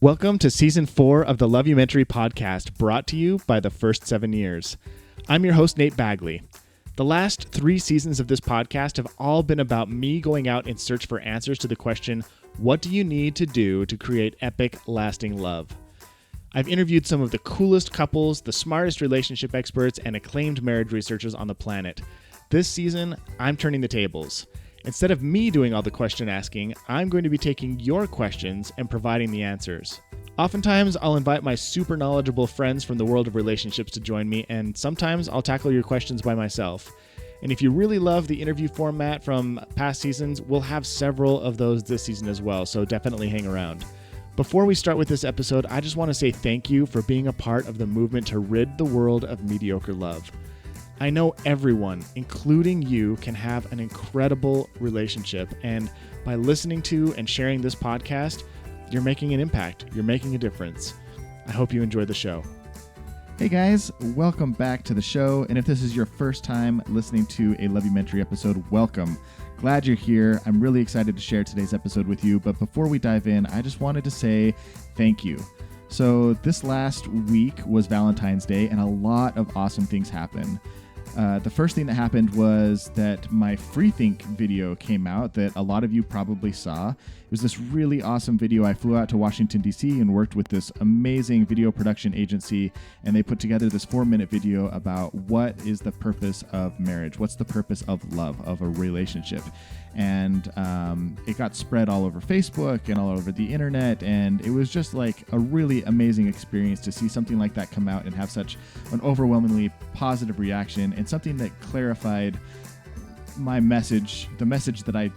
Welcome to Season 4 of the Loveumentary podcast, brought to you by The First 7 Years. I'm your host, Nate Bagley. The last 3 seasons of this podcast have all been about me going out in search for answers to the question, what do you need to do to create epic, lasting love? I've interviewed some of the coolest couples, the smartest relationship experts, and acclaimed marriage researchers on the planet. This season, I'm turning the tables. Instead of me doing all the question asking, I'm going to be taking your questions and providing the answers. Oftentimes, I'll invite my super knowledgeable friends from the world of relationships to join me, and sometimes I'll tackle your questions by myself. And if you really love the interview format from past seasons, we'll have several of those this season as well, so definitely hang around. Before we start with this episode, I just want to say thank you for being a part of the movement to rid the world of mediocre love. I know everyone, including you, can have an incredible relationship, and by listening to and sharing this podcast, you're making an impact. You're making a difference. I hope you enjoy the show. Hey guys, welcome back to the show, and if this is your first time listening to a Loveumentary episode, welcome. Glad you're here. I'm really excited to share today's episode with you, but before we dive in, I just wanted to say thank you. So this last week was Valentine's Day, and a lot of awesome things happened. The first thing that happened was that my Free Think video came out that a lot of you probably saw. It was this really awesome video. I flew out to Washington, D.C. and worked with this amazing video production agency, and they put together this 4-minute video about what is the purpose of marriage, what's the purpose of love, of a relationship. And it got spread all over Facebook and all over the internet, and it was just like a really amazing experience to see something like that come out and have such an overwhelmingly positive reaction, and something that clarified my message, the message that I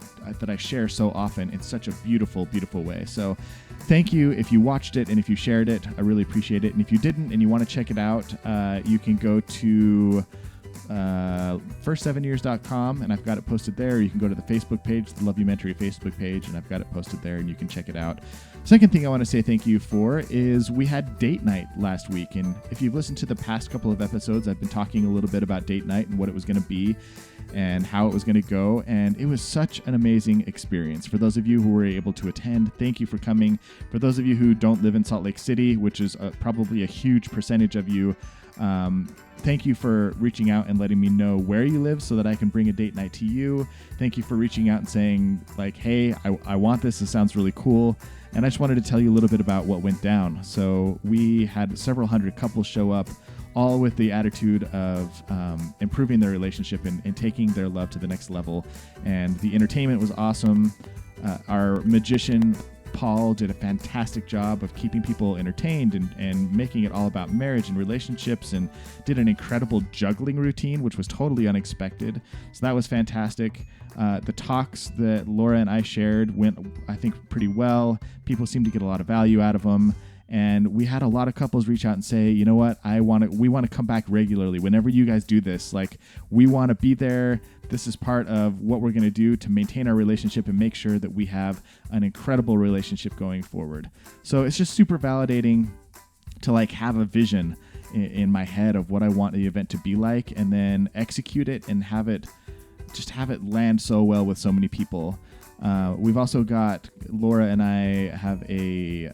share so often in such a beautiful, beautiful way. So thank you if you watched it and if you shared it. I really appreciate it. And if you didn't and you want to check it out, you can go to first7years.com, and I've got it posted there. You can go to the Facebook page, the Loveumentary Facebook page, and I've got it posted there, and you can check it out. Second thing I want to say thank you for is we had date night last week, and if you've listened to the past couple of episodes, I've been talking a little bit about date night and what it was going to be and how it was going to go, and it was such an amazing experience. For those of you who were able to attend, thank you for coming. For those of you who don't live in Salt Lake City, which is probably a huge percentage of you, thank you for reaching out and letting me know where you live so that I can bring a date night to you. Thank you for reaching out and saying, like, hey, I want this. This sounds really cool. And I just wanted to tell you a little bit about what went down. So we had several hundred couples show up, all with the attitude of improving their relationship and taking their love to the next level. And the entertainment was awesome. Our magician, Paul, did a fantastic job of keeping people entertained and making it all about marriage and relationships, and did an incredible juggling routine, which was totally unexpected. So that was fantastic. The talks that Laura and I shared went, I think, pretty well. People seemed to get a lot of value out of them. And we had a lot of couples reach out and say, you know what, we want to come back regularly. Whenever you guys do this, like, we want to be there. This is part of what we're going to do to maintain our relationship and make sure that we have an incredible relationship going forward. So it's just super validating to like have a vision in my head of what I want the event to be like, and then execute it and have it land so well with so many people. We've also got, Laura and I have a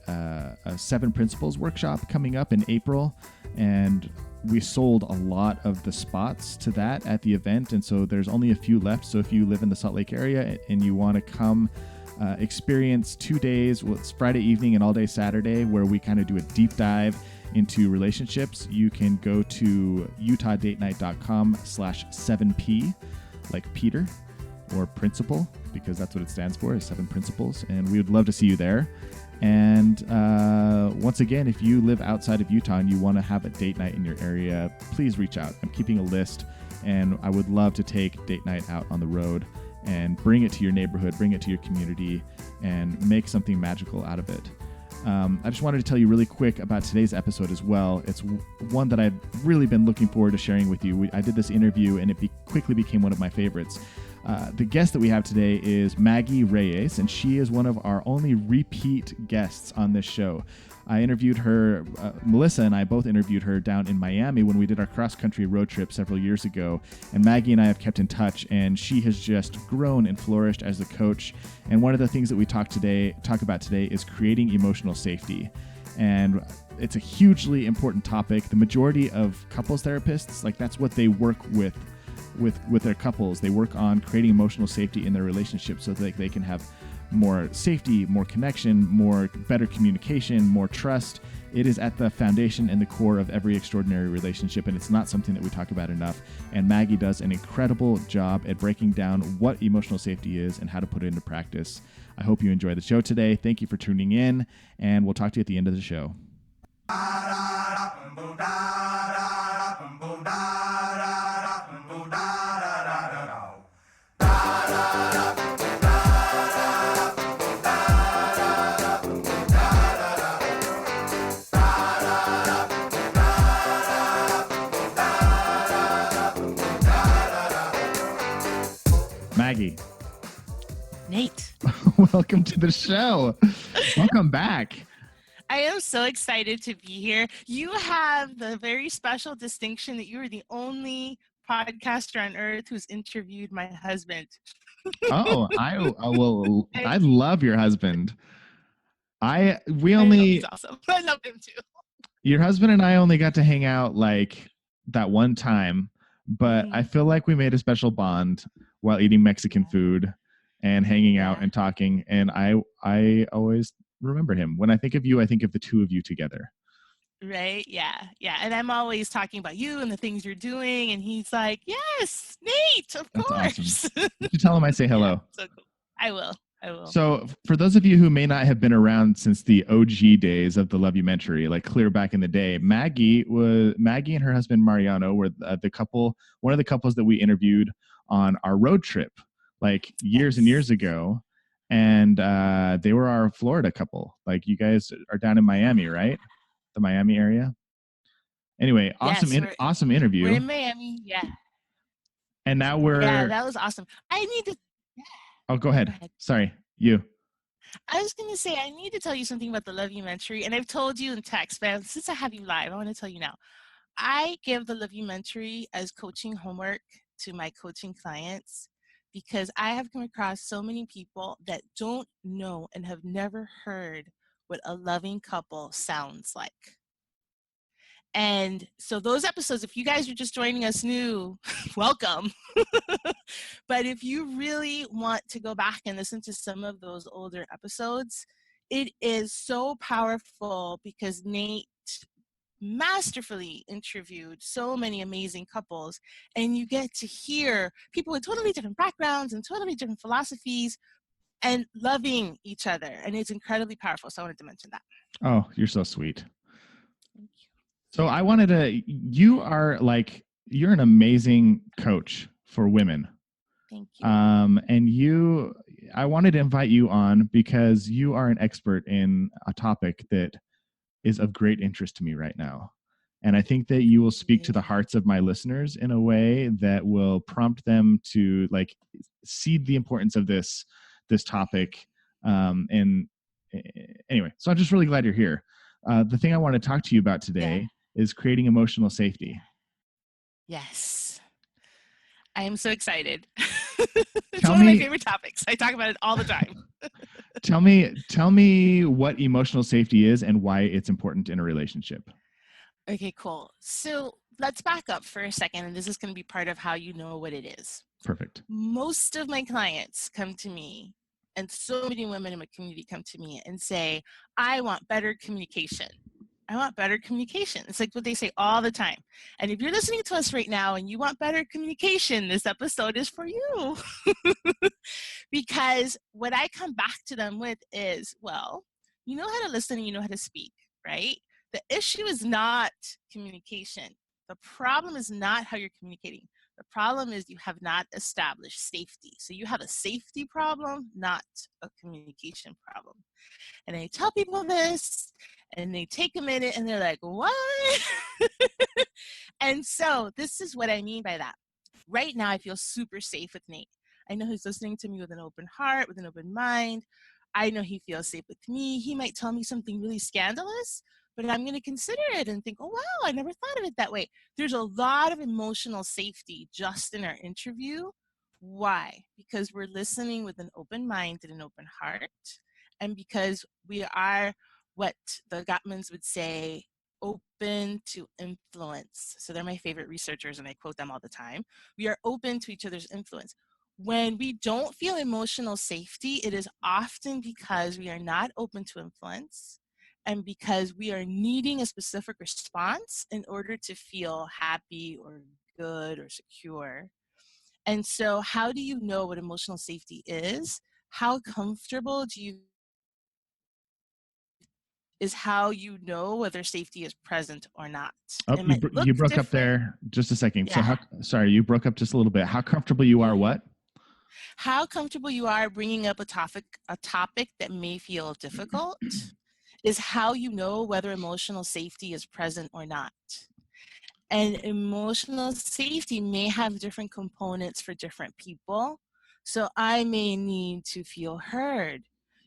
7 Principles workshop coming up in April, and we sold a lot of the spots to that at the event, and so there's only a few left. So if you live in the Salt Lake area and you want to come experience 2 days, well, it's Friday evening and all day Saturday, where we kind of do a deep dive into relationships, you can go to utahdatenight.com/7P, like Peter, or principle, because that's what it stands for, is 7 Principles, and we would love to see you there. And once again, if you live outside of Utah and you want to have a date night in your area, please reach out. I'm keeping a list, and I would love to take date night out on the road and bring it to your neighborhood, bring it to your community, and make something magical out of it. I just wanted to tell you really quick about today's episode as well. It's one that I've really been looking forward to sharing with you. I did this interview, and it quickly became one of my favorites. The guest that we have today is Maggie Reyes, and she is one of our only repeat guests on this show. I interviewed her, Melissa and I both interviewed her down in Miami when we did our cross-country road trip several years ago, and Maggie and I have kept in touch, and she has just grown and flourished as a coach. And one of the things that we talk about today is creating emotional safety. And it's a hugely important topic. The majority of couples therapists, like that's what they work with their couples. They work on creating emotional safety in their relationship so that they can have more safety, more connection, better communication, more trust. It is at the foundation and the core of every extraordinary relationship, and it's not something that we talk about enough. And Maggie does an incredible job at breaking down what emotional safety is and how to put it into practice. I hope you enjoy the show today. Thank you for tuning in, and we'll talk to you at the end of the show. Maggie. Nate. Welcome to the show. Welcome back. I am so excited to be here. You have the very special distinction that you are the only podcaster on earth who's interviewed my husband. Oh, I love your husband. He's awesome. I love him too. Your husband and I only got to hang out like that one time, but I feel like we made a special bond while eating Mexican food and hanging out and talking. And I always remember him. When I think of you, I think of the two of you together. Right? Yeah. Yeah. And I'm always talking about you and the things you're doing. And he's like, yes, Nate, of course. Awesome. You tell him I say hello. Yeah, so cool. I will. So for those of you who may not have been around since the OG days of the Lovumentary, like clear back in the day, Maggie and her husband Mariano were one of the couples that we interviewed on our road trip, like years and years ago. And they were our Florida couple. Like you guys are down in Miami, right? The Miami area. Anyway, awesome interview. We're in Miami, yeah. And now that was awesome. Oh, go ahead. Sorry, you. I was going to say, I need to tell you something about the Lovumentary, and I've told you in text, but since I have you live, I want to tell you now. I give the Lovumentary as coaching homework to my coaching clients because I have come across so many people that don't know and have never heard what a loving couple sounds like. And so those episodes, if you guys are just joining us new, welcome. But if you really want to go back and listen to some of those older episodes, it is so powerful because Nate masterfully interviewed so many amazing couples, and you get to hear people with totally different backgrounds and totally different philosophies and loving each other. And it's incredibly powerful. So I wanted to mention that. Oh, you're so sweet. Thank you. So you're an amazing coach for women. Thank you. And I wanted to invite you on because you are an expert in a topic that is of great interest to me right now. And I think that you will speak to the hearts of my listeners in a way that will prompt them to see the importance of this topic. And anyway, so I'm just really glad you're here. The thing I want to talk to you about today is creating emotional safety. Yes. I am so excited. It's one of my favorite topics. I talk about it all the time. Tell me what emotional safety is and why it's important in a relationship. Okay, cool. So let's back up for a second, and this is going to be part of how you know what it is. Perfect. Most of my clients come to me, and so many women in my community come to me and say, I want better communication. I want better communication. It's like what they say all the time. And if you're listening to us right now and you want better communication, this episode is for you. Because what I come back to them with is, well, you know how to listen and you know how to speak, right? The issue is not communication. The problem is not how you're communicating. The problem is you have not established safety. So you have a safety problem, not a communication problem. And I tell people this, and they take a minute, and they're like, what? And so this is what I mean by that. Right now, I feel super safe with Nate. I know he's listening to me with an open heart, with an open mind. I know he feels safe with me. He might tell me something really scandalous, but I'm going to consider it and think, oh, wow, I never thought of it that way. There's a lot of emotional safety just in our interview. Why? Because we're listening with an open mind and an open heart, and because we are what the Gottmans would say, open to influence. So they're my favorite researchers, and I quote them all the time. We are open to each other's influence. When we don't feel emotional safety, it is often because we are not open to influence and because we are needing a specific response in order to feel happy or good or secure. And so, how do you know what emotional safety is? How comfortable do you is how you know whether safety is present or not. Oh, It might look you broke up different. there just a second. So Yeah. sorry, you broke up just a little bit. How comfortable you are what? How comfortable you are bringing up a topic that may feel difficult is how you know whether emotional safety is present or not. And emotional safety may have different components for different people. So I may need to feel heard.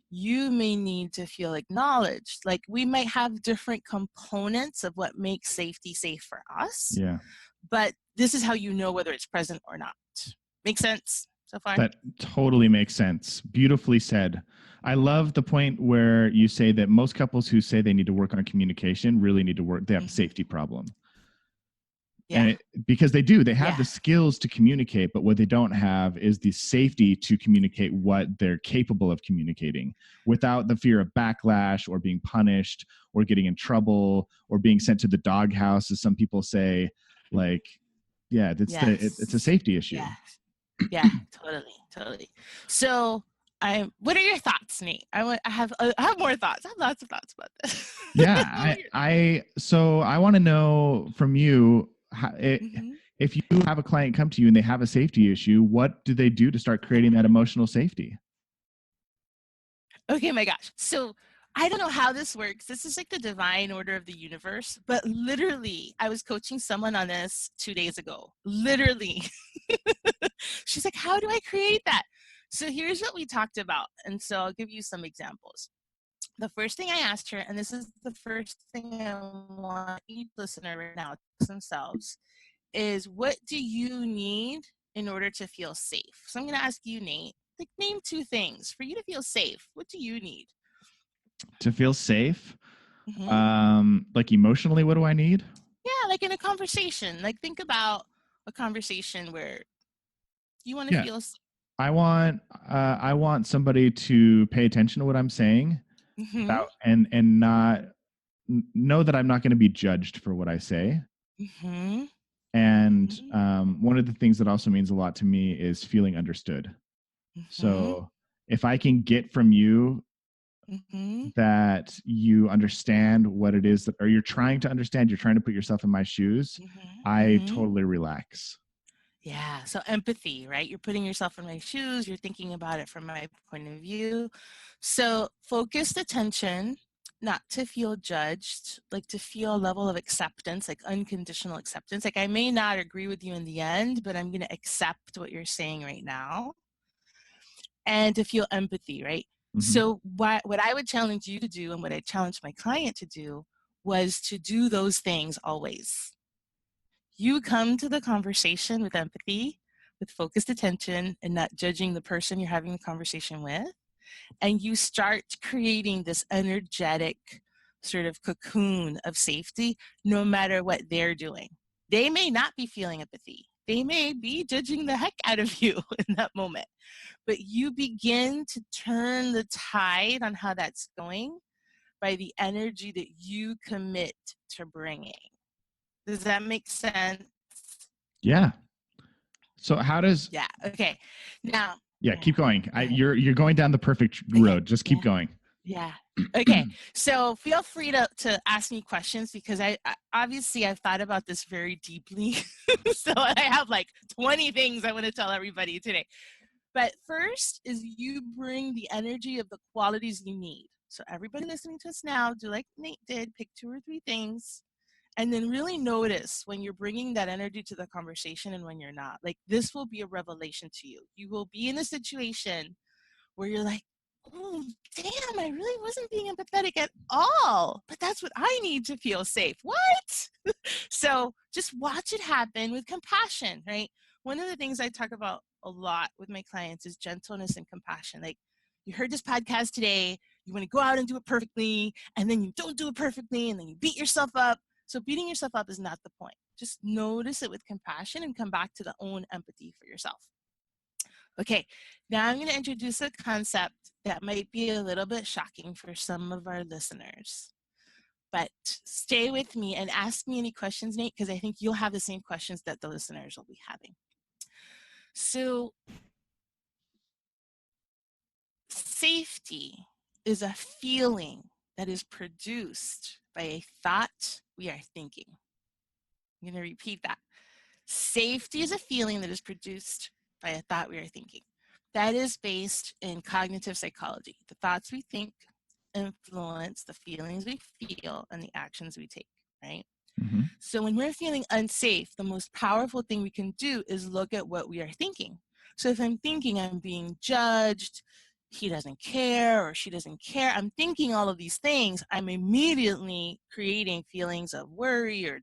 You may need to feel acknowledged. Like, we might have different components of what makes safety safe for us. Yeah. But this is how you know whether it's present or not. Make sense so far? That totally makes sense. Beautifully said. I love the point where you say that most couples who say they need to work on communication really need to work, they have a safety problem. Yeah. Because they have the skills to communicate, but what they don't have is the safety to communicate what they're capable of communicating without the fear of backlash or being punished or getting in trouble or being sent to the doghouse, as some people say. Like, yeah, it's a safety issue. Yeah, totally. So, what are your thoughts, Nate? I have more thoughts. I have lots of thoughts about this. Yeah, so I want to know from you, if you have a client come to you and they have a safety issue, what do they do to start creating that emotional safety? Okay, my gosh. So I don't know how this works. This is like the divine order of the universe, but literally, I was coaching someone on this 2 days ago. Literally. She's like, how do I create that? So here's what we talked about. And so I'll give you some examples. The first thing I asked her, and this is the first thing I want each listener right now to ask themselves, is what do you need in order to feel safe? So I'm going to ask you, Nate, like, name 2 things for you to feel safe. What do you need? To feel safe? Like emotionally, what do I need? Yeah, like in a conversation. Like, think about a conversation where you want to feel safe. I want somebody to pay attention to what I'm saying about and not know that I'm not going to be judged for what I say. And one of the things that also means a lot to me is feeling understood. So if I can get from you that you understand what it is that, or you're trying to understand, you're trying to put yourself in my shoes, I totally relax. Yeah. So empathy, right? You're putting yourself in my shoes. You're thinking about it from my point of view. So focused attention, not to feel judged, like to feel a level of acceptance, like unconditional acceptance. Like, I may not agree with you in the end, but I'm going to accept what you're saying right now. And to feel empathy, right? So what I would challenge you to do, and what I challenged my client to do, was to do those things always. You come to the conversation with empathy, with focused attention, and not judging the person you're having the conversation with. And you start creating this energetic sort of cocoon of safety, no matter what they're doing. They may not be feeling empathy. They may be judging the heck out of you in that moment. But you begin to turn the tide on how that's going by the energy that you commit to bringing. Does that make sense? Yeah. So how does? Yeah. Okay. Now. Yeah. Keep going. You're going down the perfect road. Just keep going. Yeah. Okay. So feel free to ask me questions, because I obviously I've thought about this very deeply. So I have like 20 things I want to tell everybody today. But first is you bring the energy of the qualities you need. So everybody listening to us now, do like Nate did, pick 2 or 3 things And then really notice when you're bringing that energy to the conversation and when you're not. Like, this will be a revelation to you. You will be in a situation where you're like, oh, damn, I really wasn't being empathetic at all. But that's what I need to feel safe. What? So just watch it happen with compassion, right? One of the things I talk about a lot with my clients is gentleness and compassion. Like, you heard this podcast today, you want to go out and do it perfectly, and then you don't do it perfectly, and then you beat yourself up. So beating yourself up is not the point. Just notice it with compassion and come back to the own empathy for yourself. Okay, now I'm going to introduce a concept that might be a little bit shocking for some of our listeners. But stay with me and ask me any questions, Nate, because I think you'll have the same questions that the listeners will be having. So, safety is a feeling that is produced by a thought we are thinking. I'm going to repeat that. Safety is a feeling that is produced by a thought we are thinking. That is based in cognitive psychology. The thoughts we think influence the feelings we feel and the actions we take, right? Mm-hmm. So when we're feeling unsafe, the most powerful thing we can do is look at what we are thinking. So if I'm thinking I'm being judged, he doesn't care or she doesn't care, I'm thinking all of these things, I'm immediately creating feelings of worry or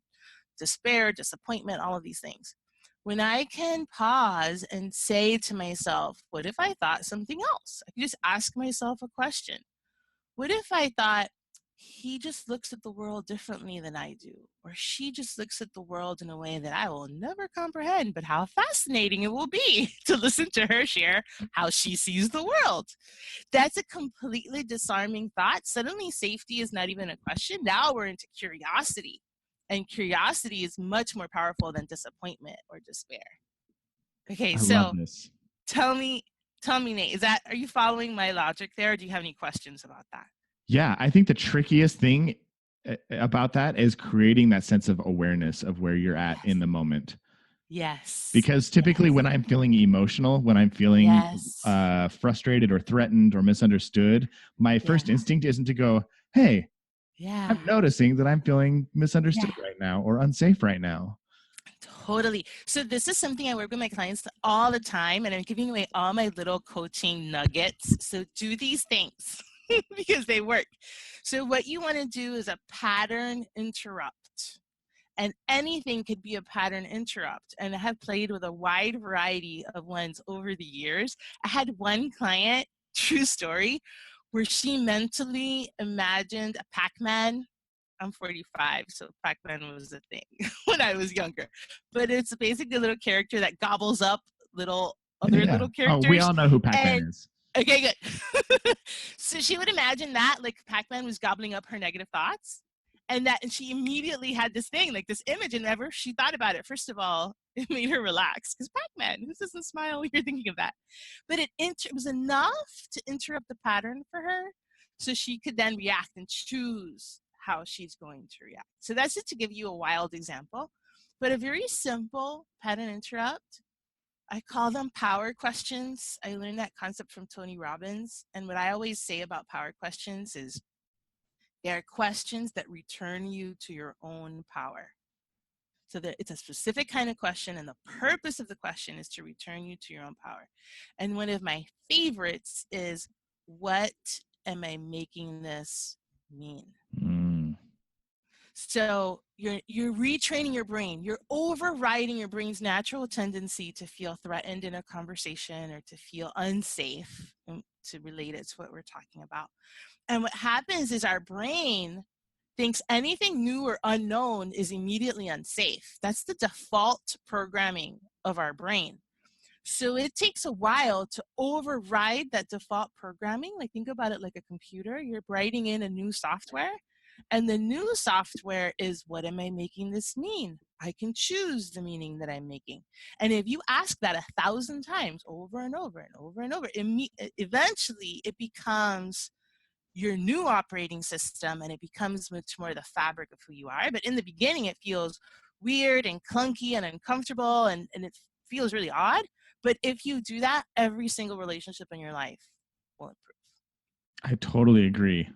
despair, disappointment, all of these things. When I can pause and say to myself, what if I thought something else? I can just ask myself a question. What if I thought he just looks at the world differently than I do? Or she just looks at the world in a way that I will never comprehend, but how fascinating it will be to listen to her share how she sees the world. That's a completely disarming thought. Suddenly safety is not even a question. Now we're into curiosity. And curiosity is much more powerful than disappointment or despair. Okay, I so love this. tell me, Nate, are you following my logic there? Or do you have any questions about that? Yeah, I think the trickiest thing about that is creating that sense of awareness of where you're at in the moment. Yes. Because typically when I'm feeling emotional, when I'm feeling frustrated or threatened or misunderstood, my first instinct isn't to go, hey, I'm noticing that I'm feeling misunderstood right now or unsafe right now. Totally. So this is something I work with my clients all the time, and I'm giving away all my little coaching nuggets. So do these things because they work. So what you want to do is a pattern interrupt. And anything could be a pattern interrupt. And I have played with a wide variety of ones over the years. I had one client, true story, where she mentally imagined a Pac-Man. I'm 45, so Pac-Man was a thing when I was younger. But it's basically a little character that gobbles up little little characters. Oh, we all know who Pac-Man is. Okay, good. So she would imagine that, like Pac-Man was gobbling up her negative thoughts. And she immediately had this thing, like this image, and whenever she thought about it, first of all, it made her relax, because Pac-Man, who doesn't smile when you're thinking of that? But it was enough to interrupt the pattern for her, so she could then react and choose how she's going to react. So that's just to give you a wild example. But a very simple pattern interrupt, I call them power questions. I learned that concept from Tony Robbins. And what I always say about power questions is they are questions that return you to your own power. So that it's a specific kind of question, and the purpose of the question is to return you to your own power. And one of my favorites is, what am I making this mean? So you're retraining your brain. You're overriding your brain's natural tendency to feel threatened in a conversation or to feel unsafe, to relate it to what we're talking about. And what happens is our brain thinks anything new or unknown is immediately unsafe. That's the default programming of our brain. So it takes a while to override that default programming. Like, think about it like a computer. You're writing in a new software, and the new software is, what am I making this mean? I can choose the meaning that I'm making. And if you ask that 1,000 times over and over and over and over, eventually it becomes your new operating system, and it becomes much more the fabric of who you are. But in the beginning, it feels weird and clunky and uncomfortable, and it feels really odd. But if you do that, every single relationship in your life will improve. I totally agree.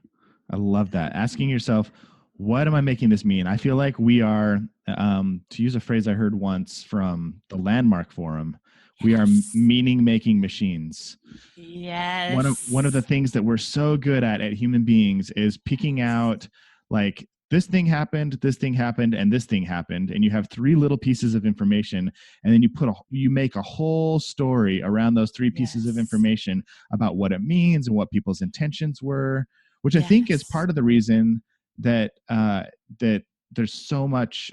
I love that. Asking yourself, what am I making this mean? I feel like we are, to use a phrase I heard once from the Landmark Forum, we are Yes. meaning-making machines. Yes. One of the things that we're so good at human beings is picking out, like, this thing happened, and this thing happened, and you have three little pieces of information, and then you make a whole story around those three pieces of Yes. information about what it means and what people's intentions were, which I think is Yes. part of the reason that that there's so much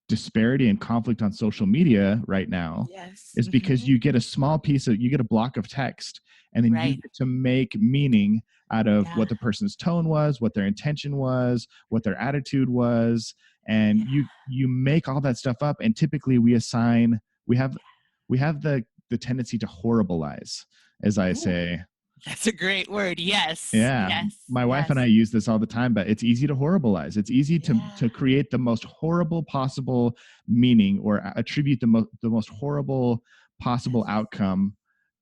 disparity and conflict on social media right now, Yes. is because you get you get a block of text, and then you Right. get to make meaning out of Yeah. what the person's tone was, what their intention was, what their attitude was, and Yeah. you make all that stuff up, and typically we have the tendency to horribilize, as I Ooh, say. that's a great word. Yes. Yeah, Yes. my wife and I Yes. use this all the time, but it's easy to horribilize. It's easy Yeah. to create the most horrible possible meaning, or attribute the most horrible possible Yes. outcome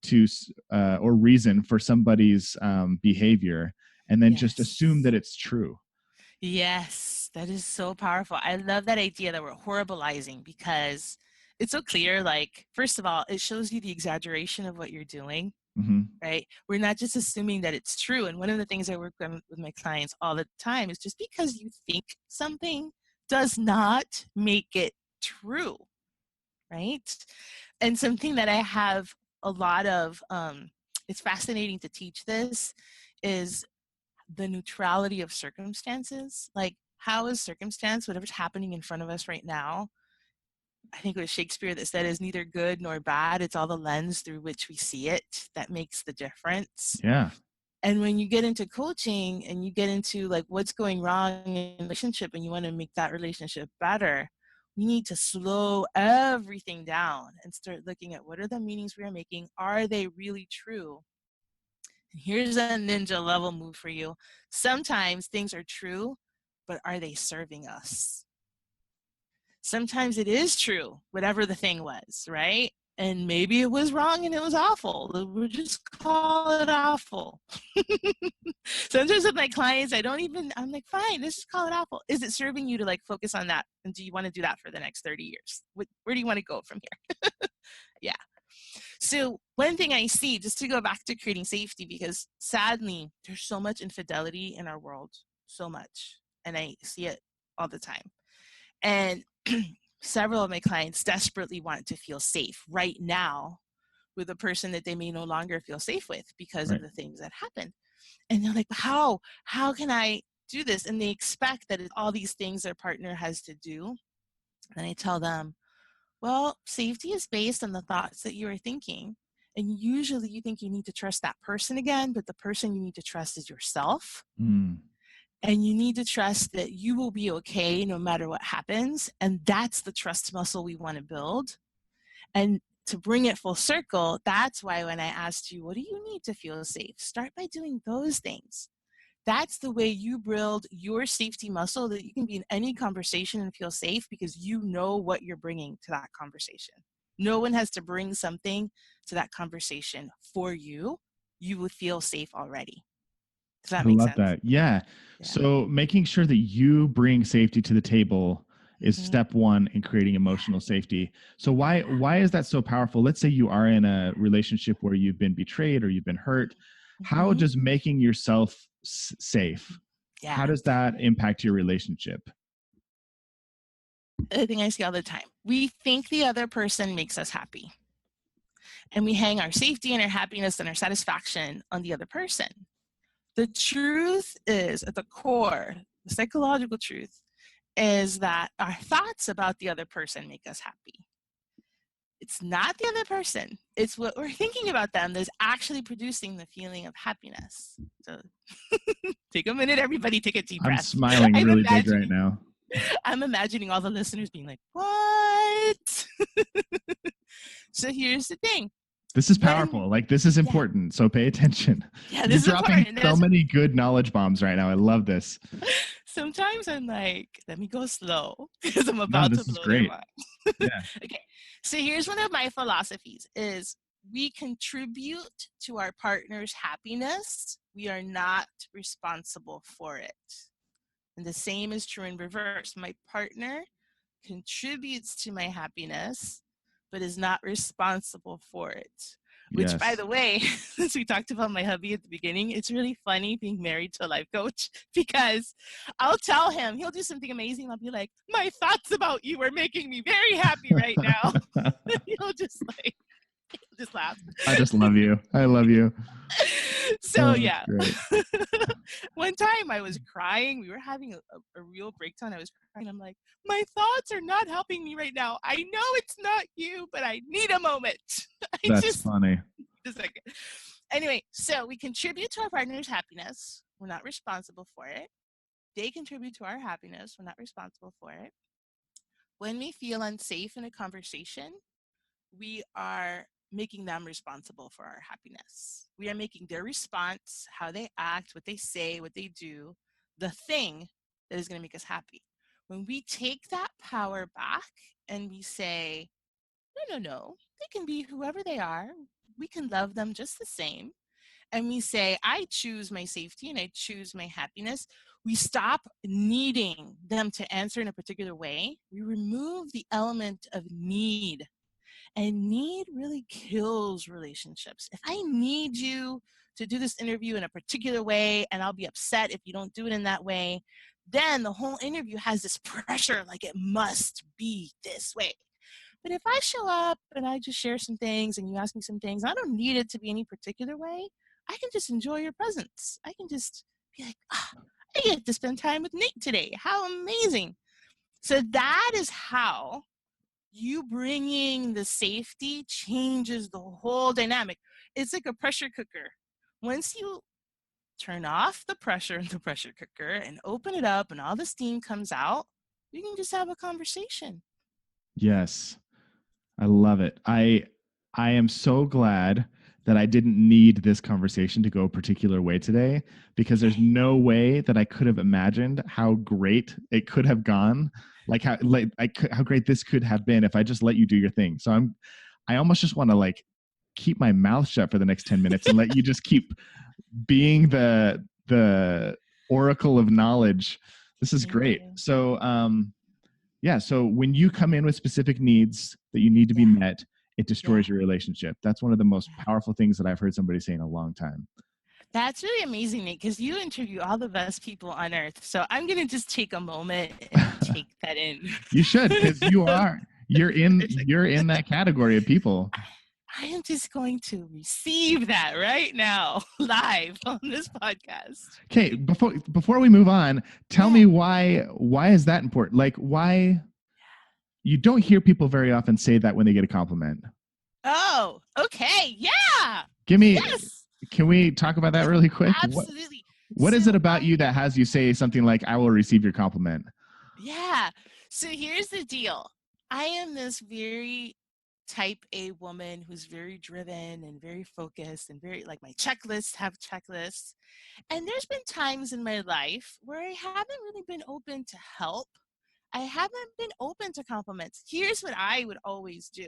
to or reason for somebody's behavior, and then just assume Yes. that it's true. Yes. That is so powerful. I love that idea that we're horribilizing, because it's so clear. Like, first of all, it shows you the exaggeration of what you're doing. Hmm. Right? We're not just assuming that it's true. And one of the things I work on with my clients all the time is, just because you think something does not make it true, right? And something that I have a lot of, it's fascinating to teach this, is the neutrality of circumstances. Like, how is circumstance, whatever's happening in front of us right now, I think it was Shakespeare that said, is neither good nor bad. It's all the lens through which we see it that makes the difference. Yeah. And when you get into coaching and you get into, like, what's going wrong in a relationship and you want to make that relationship better, we need to slow everything down and start looking at, what are the meanings we are making? Are they really true? And here's a ninja level move for you. Sometimes things are true, but are they serving us? Sometimes it is true, whatever the thing was, right? And maybe it was wrong and it was awful. We'll just call it awful. Sometimes with my clients, I'm like, fine, let's just call it awful. Is it serving you to, like, focus on that? And do you want to do that for the next 30 years? Where do you want to go from here? Yeah. So one thing I see, just to go back to creating safety, because sadly, there's so much infidelity in our world, so much. And I see it all the time. And several of my clients desperately want to feel safe right now with a person that they may no longer feel safe with because Right. of the things that happened. And they're like, how can I do this? And they expect that all these things their partner has to do. And I tell them, well, safety is based on the thoughts that you are thinking. And usually you think you need to trust that person again, but the person you need to trust is yourself. Mm. And you need to trust that you will be okay no matter what happens. And that's the trust muscle we want to build. And to bring it full circle, that's why when I asked you, what do you need to feel safe? Start by doing those things. That's the way you build your safety muscle, that you can be in any conversation and feel safe, because you know what you're bringing to that conversation. No one has to bring something to that conversation for you. You would feel safe already. Does that I make love sense? that. Yeah. Yeah. So making sure that you bring safety to the table is Mhm. step one in creating emotional safety. So why is that so powerful? Let's say you are in a relationship where you've been betrayed or you've been hurt. How Mhm. does making yourself safe, Yeah. how does that impact your relationship? A thing I see all the time. We think the other person makes us happy, and we hang our safety and our happiness and our satisfaction on the other person. The truth is, at the core, the psychological truth is that our thoughts about the other person make us happy. It's not the other person. It's what we're thinking about them that's actually producing the feeling of happiness. So take a minute, everybody, take a deep I'm breath. smiling I'm really big right imagining, now. I'm imagining all the listeners being like, what? So here's the thing. This is When, powerful. Like, this is yeah, important. So pay attention. yeah, You're this is dropping important. so many good knowledge bombs right now. I love this. Sometimes I'm like, let me go slow because I'm No, about to this is blow their great. mind. Yeah. Okay, so here's one of my philosophies: is we contribute to our partner's happiness. We are not responsible for it. And the same is true in reverse. My partner contributes to my happiness, but is not responsible for it. Which, by Yes. the way, since we talked about my hubby at the beginning, it's really funny being married to a life coach because I'll tell him, he'll do something amazing. I'll be like, my thoughts about you are making me very happy right now. He'll just laugh. I just love you. I love you. So Oh, yeah. great. One time I was crying. We were having a real breakdown. I was crying. I'm like, my thoughts are not helping me right now. I know it's not you, but I need a moment. That's funny. A second. Anyway, so we contribute to our partner's happiness. We're not responsible for it. They contribute to our happiness. We're not responsible for it. When we feel unsafe in a conversation, we are making them responsible for our happiness. We are making their response, how they act, what they say, what they do, the thing that is going to make us happy. When we take that power back and we say, no, they can be whoever they are. We can love them just the same. And we say, I choose my safety and I choose my happiness. We stop needing them to answer in a particular way. We remove the element of need. And need really kills relationships. If I need you to do this interview in a particular way and I'll be upset if you don't do it in that way, then the whole interview has this pressure like it must be this way. But if I show up and I just share some things and you ask me some things, I don't need it to be any particular way. I can just enjoy your presence. I can just be like, I get to spend time with Nate today. How amazing. So that is how you bringing the safety changes the whole dynamic. It's like a pressure cooker. Once you turn off the pressure in the pressure cooker and open it up and all the steam comes out, you can just have a conversation. Yes. I love it. I am so glad that I didn't need this conversation to go a particular way today, because there's no way that I could have imagined how great it could have gone, how great this could have been if I just let you do your thing. So I almost just want to keep my mouth shut for the next 10 minutes and let you just keep being the oracle of knowledge. This is great. So so when you come in with specific needs that you need to be met, it destroys your relationship. That's one of the most powerful things that I've heard somebody say in a long time. That's really amazing, Nate, because you interview all the best people on earth. So I'm going to just take a moment and take that in. You should, because you're in that category of people. I am just going to receive that right now, live on this podcast. Okay, before we move on, tell me why is that important? Why you don't hear people very often say that when they get a compliment. Oh, okay. Yeah. Can we talk about that really quick? Absolutely. What is it about you that has you say something like, I will receive your compliment? Yeah. So here's the deal. I am this very type A woman who's very driven and very focused and very my checklists have checklists. And there's been times in my life where I haven't really been open to help. I haven't been open to compliments. Here's what I would always do.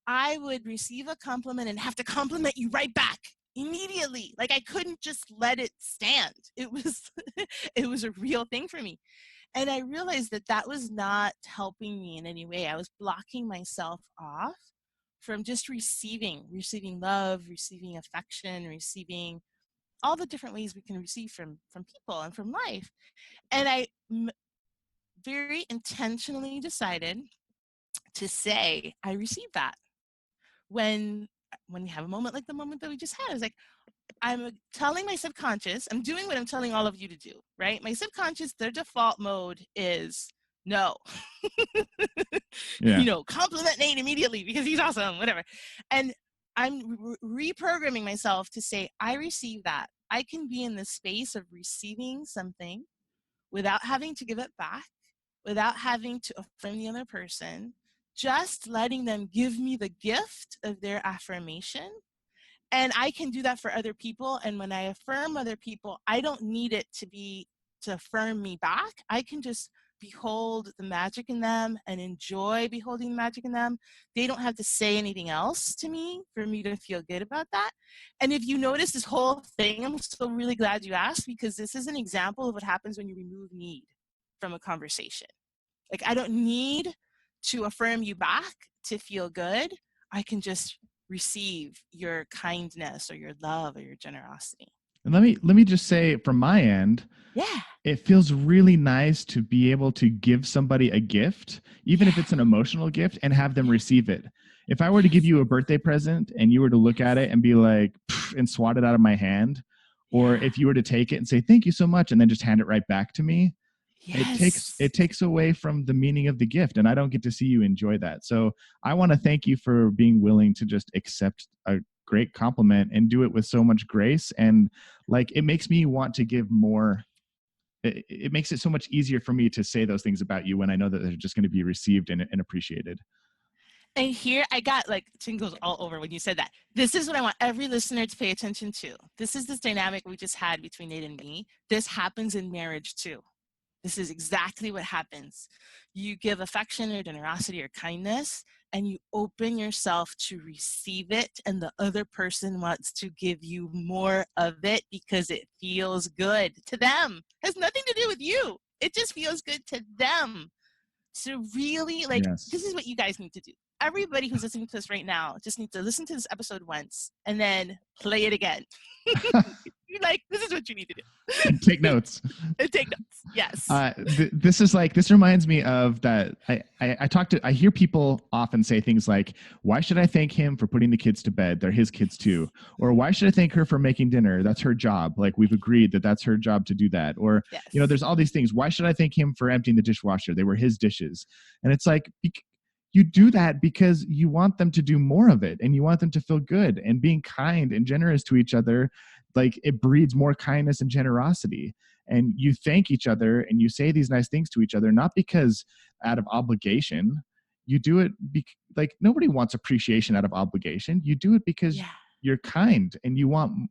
I would receive a compliment and have to compliment you right back immediately. I couldn't just let it stand. It was a real thing for me. And I realized that was not helping me in any way. I was blocking myself off from just receiving love, receiving affection, receiving all the different ways we can receive from people and from life. And I very intentionally decided to say, I received that. When we have a moment like the moment that we just had, I was like, I'm telling my subconscious, I'm doing what I'm telling all of you to do, right? My subconscious, their default mode is no. Compliment Nate immediately because he's awesome, whatever. And I'm reprogramming myself to say, I receive that. I can be in the space of receiving something without having to give it back, without having to affirm the other person, just letting them give me the gift of their affirmation. And I can do that for other people. And when I affirm other people, I don't need it to affirm me back. I can just behold the magic in them and enjoy beholding the magic in them. They don't have to say anything else to me for me to feel good about that. And if you notice this whole thing, I'm so really glad you asked, because this is an example of what happens when you remove need from a conversation. Like, I don't need to affirm you back to feel good. I can just receive your kindness or your love or your generosity. And let me just say from my end, Yeah. it feels really nice to be able to give somebody a gift, even if it's an emotional gift, and have them receive it. If I were to give you a birthday present and you were to look at it and be like, and swat it out of my hand, or if you were to take it and say, thank you so much, and then just hand it right back to me, it takes away from the meaning of the gift, and I don't get to see you enjoy that. So I want to thank you for being willing to just accept a great compliment and do it with so much grace. And like, it makes me want to give more. It makes it so much easier for me to say those things about you when I know that they're just going to be received and appreciated. And here I got like tingles all over when you said that. This is what I want every listener to pay attention to. This is this dynamic we just had between Nate and me. This happens in marriage too. This is exactly what happens. You give affection or generosity or kindness, and you open yourself to receive it, and the other person wants to give you more of it because it feels good to them. It has nothing to do with you. It just feels good to them. So really, like, Yes. This is what you guys need to do. Everybody who's listening to this right now just needs to listen to this episode once and then play it again. You're like, this is what you need to do. And take notes. And take notes. Yes. This reminds me of that. I hear people often say things like, why should I thank him for putting the kids to bed? They're his kids too. Or why should I thank her for making dinner? That's her job. Like, we've agreed that that's her job to do that. Or, yes. There's all these things. Why should I thank him for emptying the dishwasher? They were his dishes. And it's like, you do that because you want them to do more of it, and you want them to feel good. And being kind and generous to each other, like, it breeds more kindness and generosity. And you thank each other and you say these nice things to each other, not because out of obligation. You do it like, nobody wants appreciation out of obligation. You do it because you're kind, and you want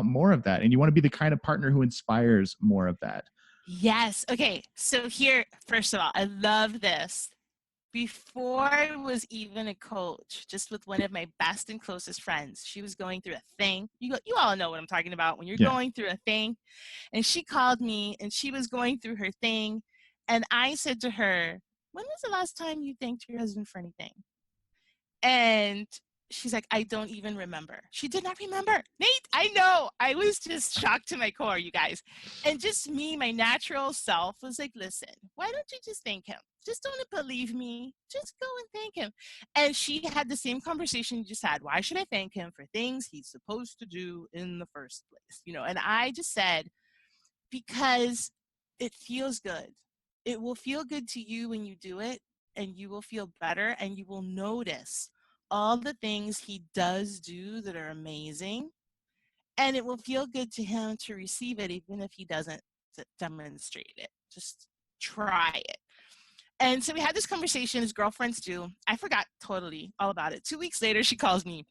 more of that, and you want to be the kind of partner who inspires more of that. Yes. Okay. So here, first of all, I love this. Before I was even a coach, just with one of my best and closest friends, she was going through a thing. You all know what I'm talking about when you're going through a thing. And she called me, and she was going through her thing. And I said to her, when was the last time you thanked your husband for anything? And she's like, I don't even remember. She did not remember. Nate, I know. I was just shocked to my core, you guys. And just me, my natural self was like, listen, why don't you just thank him? Just don't believe me. Just go and thank him. And she had the same conversation you just had. Why should I thank him for things he's supposed to do in the first place? And I just said, because it feels good. It will feel good to you when you do it, and you will feel better, and you will notice all the things he does do that are amazing, and it will feel good to him to receive it, even if he doesn't demonstrate it. Just try it. And so we had this conversation, as girlfriends do. I forgot totally all about it. 2 weeks later, she calls me.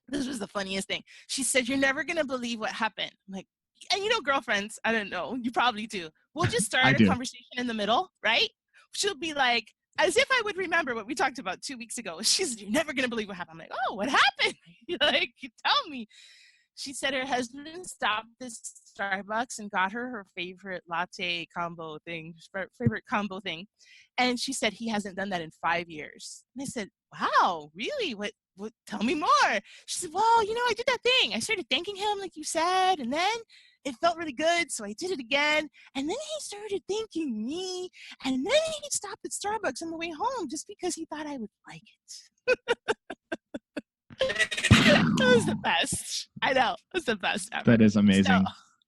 This was the funniest thing. She said, you're never going to believe what happened. I'm like, and girlfriends, I don't know, you probably do. We'll just start a conversation in the middle, right? She'll be like, as if I would remember what we talked about 2 weeks ago. She said, you're never going to believe what happened. I'm like, oh, what happened? Like, you tell me. She said her husband stopped this Starbucks and got her favorite latte combo thing, favorite combo thing. And she said he hasn't done that in 5 years. And I said, wow, really? What, tell me more. She said, well, I did that thing. I started thanking him like you said, and then it felt really good, so I did it again. And then he started thanking me, and then he stopped at Starbucks on the way home just because he thought I would like it. That was the best. I know. It was the best ever. That is amazing. So,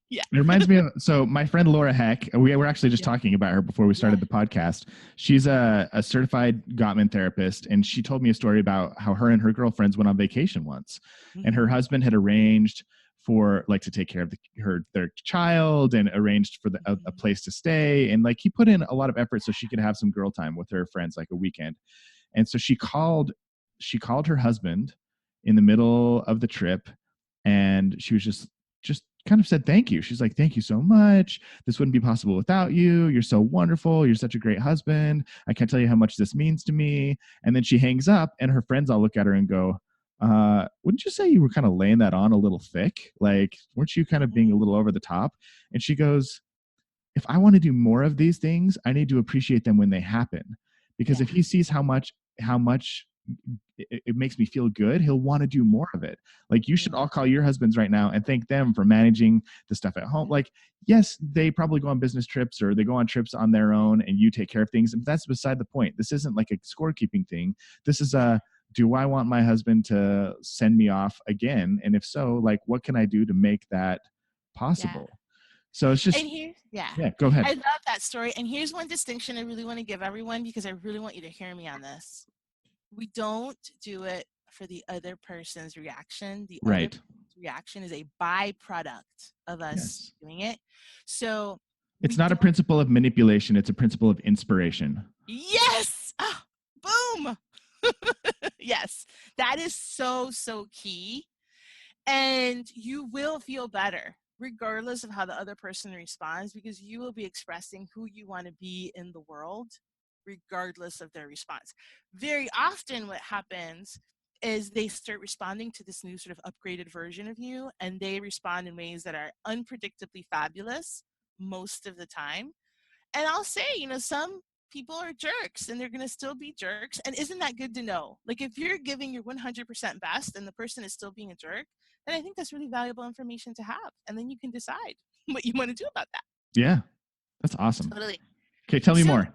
yeah. It reminds me of, my friend Laura Heck, we were actually just talking about her before we started the podcast. She's a certified Gottman therapist, and she told me a story about how her and her girlfriends went on vacation once. And her husband had arranged for, like, to take care of their child, and arranged for a place to stay. And, like, he put in a lot of effort so she could have some girl time with her friends, like a weekend. And so she called her husband in the middle of the trip, and she was just kind of said thank you. She's like, thank you so much. This wouldn't be possible without you. You're so wonderful. You're such a great husband. I can't tell you how much this means to me. And then she hangs up, and her friends all look at her and go, wouldn't you say you were kind of laying that on a little thick? Like, weren't you kind of being a little over the top? And she goes, if I want to do more of these things, I need to appreciate them when they happen. Because if he sees how much it makes me feel good, he'll want to do more of it. Like, you should all call your husbands right now and thank them for managing the stuff at home. Like, yes, they probably go on business trips or they go on trips on their own and you take care of things. And that's beside the point. This isn't like a scorekeeping thing. This is do I want my husband to send me off again? And if so, like, what can I do to make that possible? So it's just, and go ahead. I love that story. And here's one distinction I really want to give everyone, because I really want you to hear me on this. We don't do it for the other person's reaction. The other person's reaction is a byproduct of us doing it. So it's not a principle of manipulation. It's a principle of inspiration. Yes. Oh, boom. Yes. That is so, so key. And you will feel better regardless of how the other person responds, because you will be expressing who you want to be in the world regardless of their response. Very often what happens is they start responding to this new sort of upgraded version of you, and they respond in ways that are unpredictably fabulous most of the time. And I'll say, some people are jerks and they're going to still be jerks. And isn't that good to know? Like, if you're giving your 100% best and the person is still being a jerk, then I think that's really valuable information to have. And then you can decide what you want to do about that. Yeah, that's awesome. Totally. Okay, tell me more.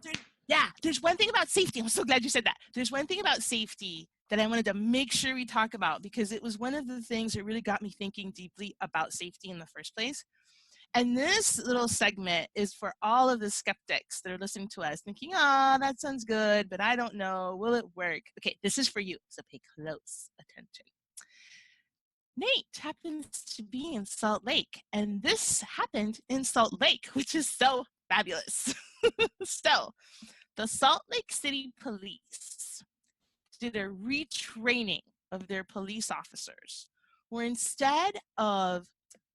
There's one thing about safety. I'm so glad you said that. There's one thing about safety that I wanted to make sure we talk about, because it was one of the things that really got me thinking deeply about safety in the first place. And this little segment is for all of the skeptics that are listening to us thinking, that sounds good, but I don't know. Will it work? Okay, this is for you, so pay close attention. Nate happens to be in Salt Lake, and this happened in Salt Lake, which is so fabulous. So, the Salt Lake City Police did a retraining of their police officers, where instead of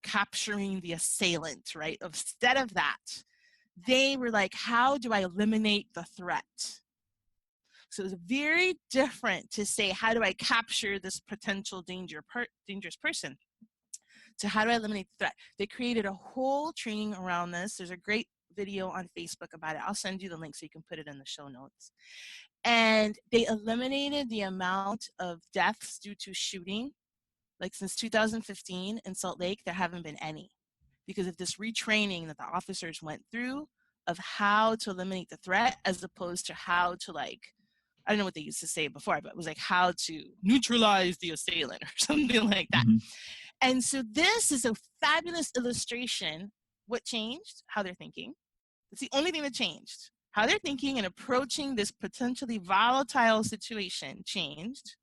capturing the assailant, right? Instead of that, they were like, how do I eliminate the threat? So it's very different to say, how do I capture this potential dangerous person, to how do I eliminate the threat? They created a whole training around this. There's a great video on Facebook about it. I'll send you the link so you can put it in the show notes. And they eliminated the amount of deaths due to shooting. Like, since 2015 in Salt Lake, there haven't been any, because of this retraining that the officers went through of how to eliminate the threat, as opposed to how to, like, I don't know what they used to say before, but it was like how to neutralize the assailant or something like that. Mm-hmm. And so this is a fabulous illustration. What changed? How they're thinking. It's the only thing that changed. How they're thinking and approaching this potentially volatile situation changed.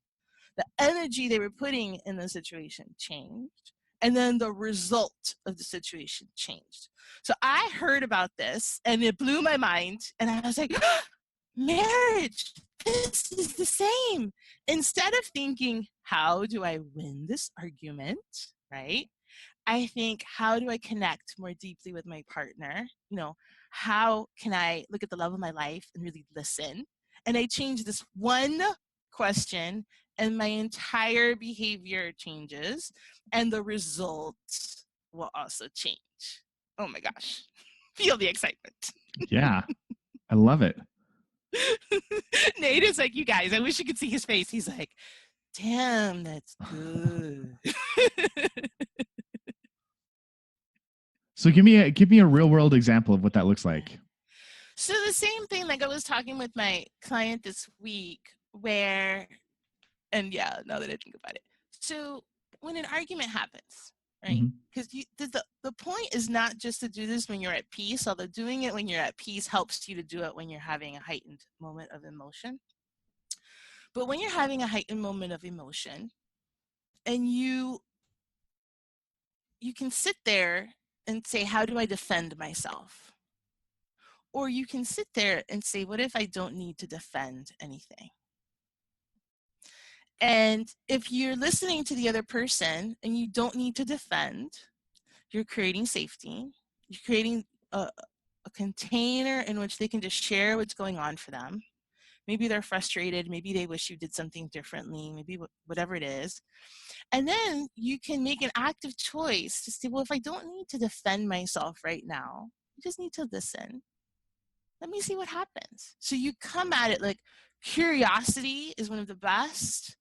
The energy they were putting in the situation changed. And then the result of the situation changed. So I heard about this and it blew my mind. And I was like, marriage, this is the same. Instead of thinking, how do I win this argument, right? I think, how do I connect more deeply with my partner? How can I look at the love of my life and really listen? And I changed this one question, and my entire behavior changes, and the result will also change. Oh my gosh. Feel the excitement. Yeah, I love it. Nate is like, you guys, I wish you could see his face. He's like, damn, that's good. So give me a real world example of what that looks like. So the same thing, like I was talking with my client this week now that I think about it. So when an argument happens, right? Because the point is not just to do this when you're at peace, although doing it when you're at peace helps you to do it when you're having a heightened moment of emotion. But when you're having a heightened moment of emotion, and you can sit there and say, how do I defend myself? Or you can sit there and say, what if I don't need to defend anything? And if you're listening to the other person and you don't need to defend, you're creating safety. You're creating a container in which they can just share what's going on for them. Maybe they're frustrated. Maybe they wish you did something differently. Maybe whatever it is. And then you can make an active choice to say, well, if I don't need to defend myself right now, I just need to listen. Let me see what happens. So you come at it like curiosity is one of the best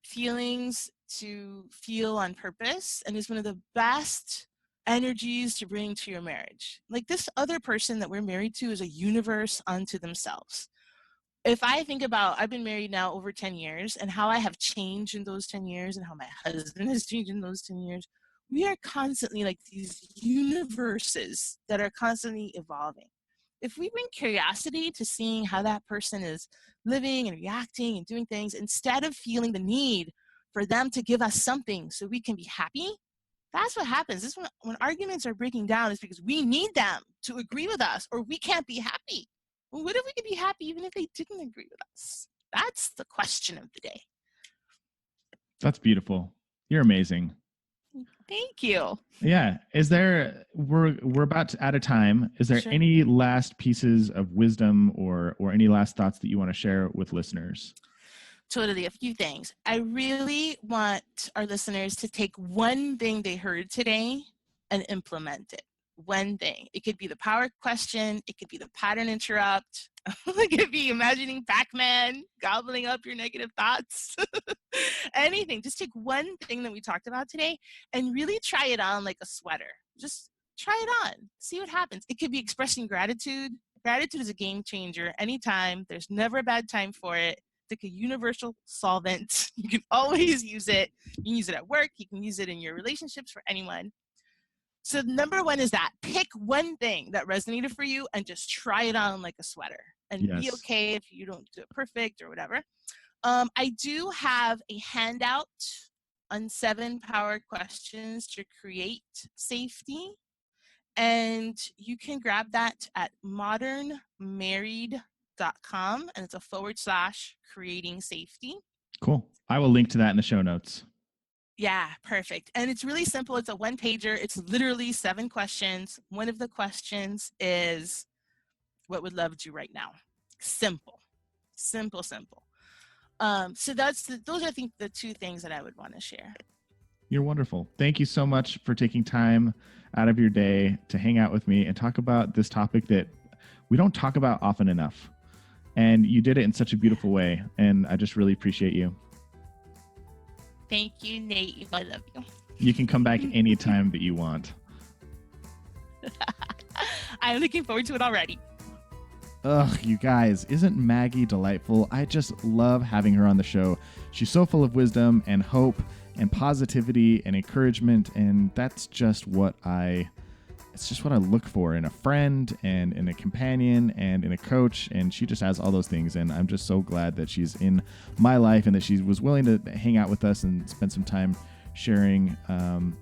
feelings to feel on purpose, and is one of the best energies to bring to your marriage. Like, this other person that we're married to is a universe unto themselves. If I think about, I've been married now over 10 years and how I have changed in those 10 years and how my husband has changed in those 10 years, we are constantly like these universes that are constantly evolving. If we bring curiosity to seeing how that person is living and reacting and doing things, instead of feeling the need for them to give us something so we can be happy, that's what happens. This is when arguments are breaking down, is because we need them to agree with us or we can't be happy. Well, what if we could be happy even if they didn't agree with us? That's the question of the day. That's beautiful. You're amazing. Thank you. Yeah. Is there, we're about out of time. Is there any last pieces of wisdom or any last thoughts that you want to share with listeners? Totally. A few things. I really want our listeners to take one thing they heard today and implement it. One thing. It could be the power question. It could be the pattern interrupt. It could be imagining Pac-Man gobbling up your negative thoughts. Anything. Just take one thing that we talked about today and really try it on like a sweater. Just try it on. See what happens. It could be expressing gratitude. Gratitude is a game changer anytime. There's never a bad time for it. It's like a universal solvent. You can always use it. You can use it at work. You can use it in your relationships, for anyone. So number one is that pick one thing that resonated for you and just try it on like a sweater, and be okay if you don't do it perfect or whatever. I do have a handout on 7 power questions to create safety, and you can grab that at modernmarried.com, and it's a / creating safety. Cool. I will link to that in the show notes. Yeah, perfect. And it's really simple. It's a 1-pager. It's literally 7 questions. One of the questions is, what would love do right now? Simple. So those are, I think, the 2 things that I would want to share. You're wonderful. Thank you so much for taking time out of your day to hang out with me and talk about this topic that we don't talk about often enough. And you did it in such a beautiful way. And I just really appreciate you. Thank you, Nate. I love you. You can come back anytime that you want. I'm looking forward to it already. Ugh, you guys, isn't Maggie delightful? I just love having her on the show. She's so full of wisdom and hope and positivity and encouragement, and that's just what I look for in a friend and in a companion and in a coach, and she just has all those things, and I'm just so glad that she's in my life and that she was willing to hang out with us and spend some time sharing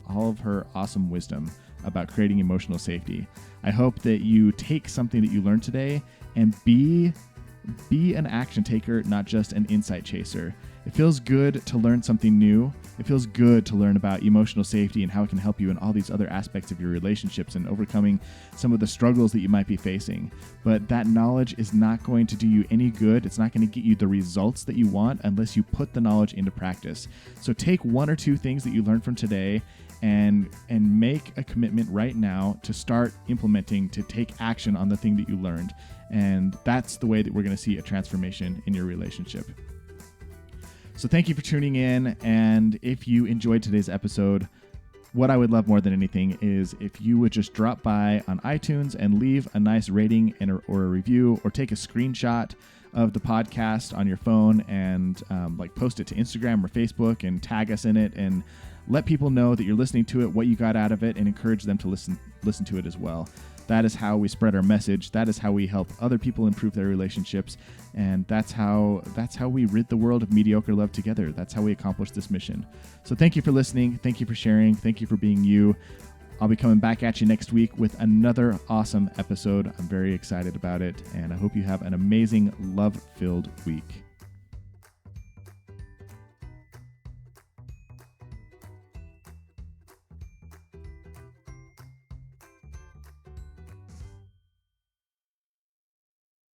all of her awesome wisdom about creating emotional safety. I hope that you take something that you learned today and be an action taker, not just an insight chaser. It feels good to learn something new. It feels good to learn about emotional safety and how it can help you in all these other aspects of your relationships and overcoming some of the struggles that you might be facing. But that knowledge is not going to do you any good. It's not going to get you the results that you want unless you put the knowledge into practice. So take 1 or 2 things that you learned from today and make a commitment right now to start implementing, to take action on the thing that you learned. And that's the way that we're going to see a transformation in your relationship. So thank you for tuning in. And if you enjoyed today's episode, what I would love more than anything is if you would just drop by on iTunes and leave a nice rating or a review, or take a screenshot of the podcast on your phone and post it to Instagram or Facebook and tag us in it, and let people know that you're listening to it, what you got out of it, and encourage them to listen to it as well. That is how we spread our message. That is how we help other people improve their relationships. And that's how we rid the world of mediocre love together. That's how we accomplish this mission. So thank you for listening. Thank you for sharing. Thank you for being you. I'll be coming back at you next week with another awesome episode. I'm very excited about it. And I hope you have an amazing love-filled week.